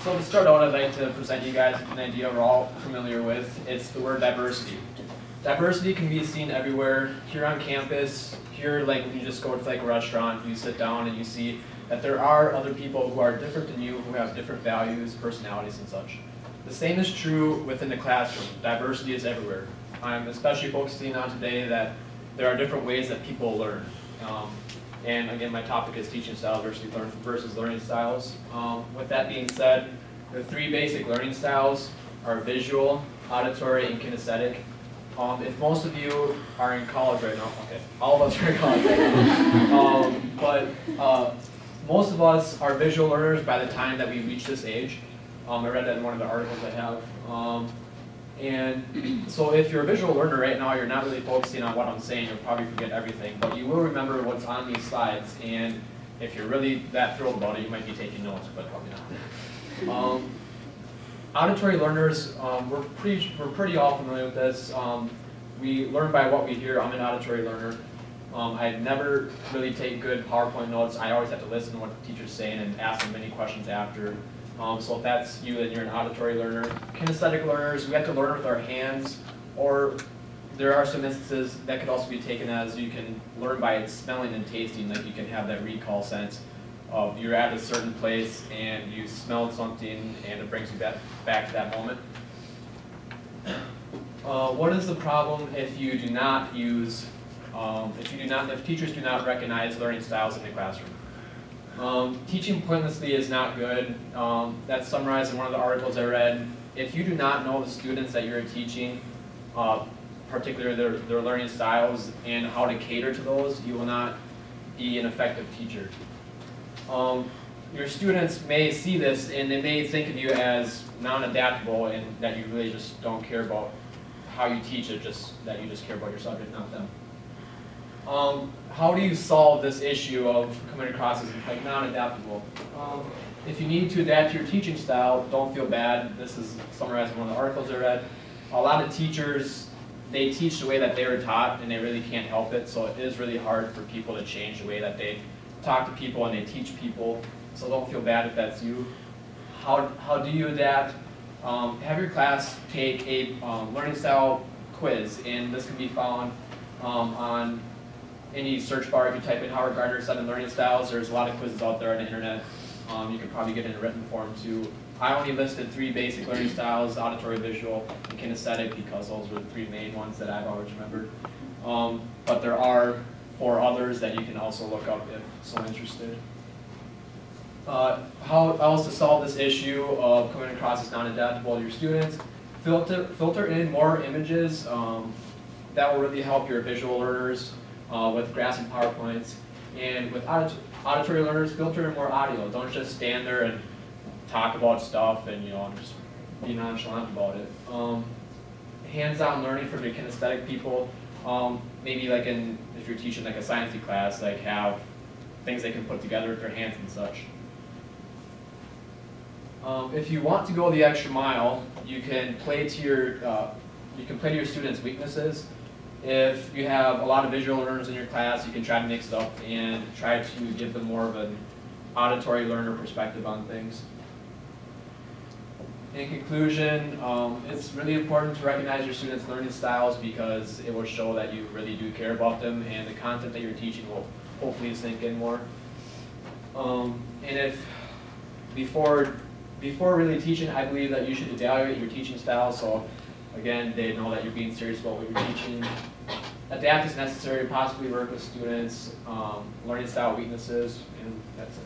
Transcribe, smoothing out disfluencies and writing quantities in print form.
So to start out, I'd like to present you guys an idea we're all familiar with. It's the word diversity. Diversity can be seen everywhere, here on campus, here like when you just go to like a restaurant, you sit down and you see that there are other people who are different than you, who have different values, personalities, and such. The same is true within the classroom. Diversity is everywhere. I'm especially focusing on today that there are different ways that people learn. And again, my topic is teaching style versus learning styles. With that being said, the three basic learning styles are visual, auditory, and kinesthetic. If most of you are in college right now, okay, all of us are in college right now, but most of us are visual learners by the time that we reach this age. I read that in one of the articles I have. And so if you're a visual learner right now, you're not really focusing on what I'm saying, you'll probably forget everything, but you will remember what's on these slides, and if you're really that thrilled about it, you might be taking notes, but probably not. Auditory learners, we're pretty all familiar with this. We learn by what we hear. I'm an auditory learner. I never really take good PowerPoint notes. I always have to listen to what the teacher's saying and ask them many questions after. So if that's you, then you're an auditory learner. Kinesthetic learners, we have to learn with our hands, or there are some instances that could also be taken as you can learn by smelling and tasting, like you can have that recall sense of you're at a certain place and you smelled something and it brings you back to that moment. What is the problem if you do not use, if teachers do not recognize learning styles in the classroom? Teaching pointlessly is not good. That's summarized in one of the articles I read. If you do not know the students that you're teaching, particularly their learning styles and how to cater to those, you will not be an effective teacher. Your students may see this and they may think of you as non-adaptable and that you really just don't care about how you teach it, just that you just care about your subject, not them. How do you solve this issue of coming across as like non-adaptable? If you need to adapt to your teaching style, don't feel bad. This is summarized in one of the articles I read. A lot of teachers, they teach the way that they were taught and they really can't help it, so it is really hard for people to change the way that they talk to people and they teach people, so don't feel bad if that's you. How do you adapt? Have your class take a learning style quiz, and this can be found on any search bar. If you type in Howard Gardner 7 learning styles, there's a lot of quizzes out there on the internet. You can probably get it in a written form too. I only listed 3 basic learning styles, auditory, visual, and kinesthetic, because those were the 3 main ones that I've always remembered. But there are 4 others that you can also look up if so interested. How else to solve this issue of coming across as non-adaptable to your students? Filter in more images. That will really help your visual learners with graphs and PowerPoints. And with auditory learners, filter in more audio. Don't just stand there and talk about stuff and just be nonchalant about it. Hands-on learning for the kinesthetic people. Maybe like if you're teaching like a sciencey class, like have things they can put together with their hands and such. If you want to go the extra mile, you can play to your students' weaknesses. If you have a lot of visual learners in your class, you can try to mix it up and try to give them more of an auditory learner perspective on things. In conclusion, it's really important to recognize your students' learning styles because it will show that you really do care about them and the content that you're teaching will hopefully sink in more. And if before really teaching, I believe that you should evaluate your teaching style. So again, they know that you're being serious about what you're teaching. Adapt as necessary, possibly work with students, learning style weaknesses, and that's it.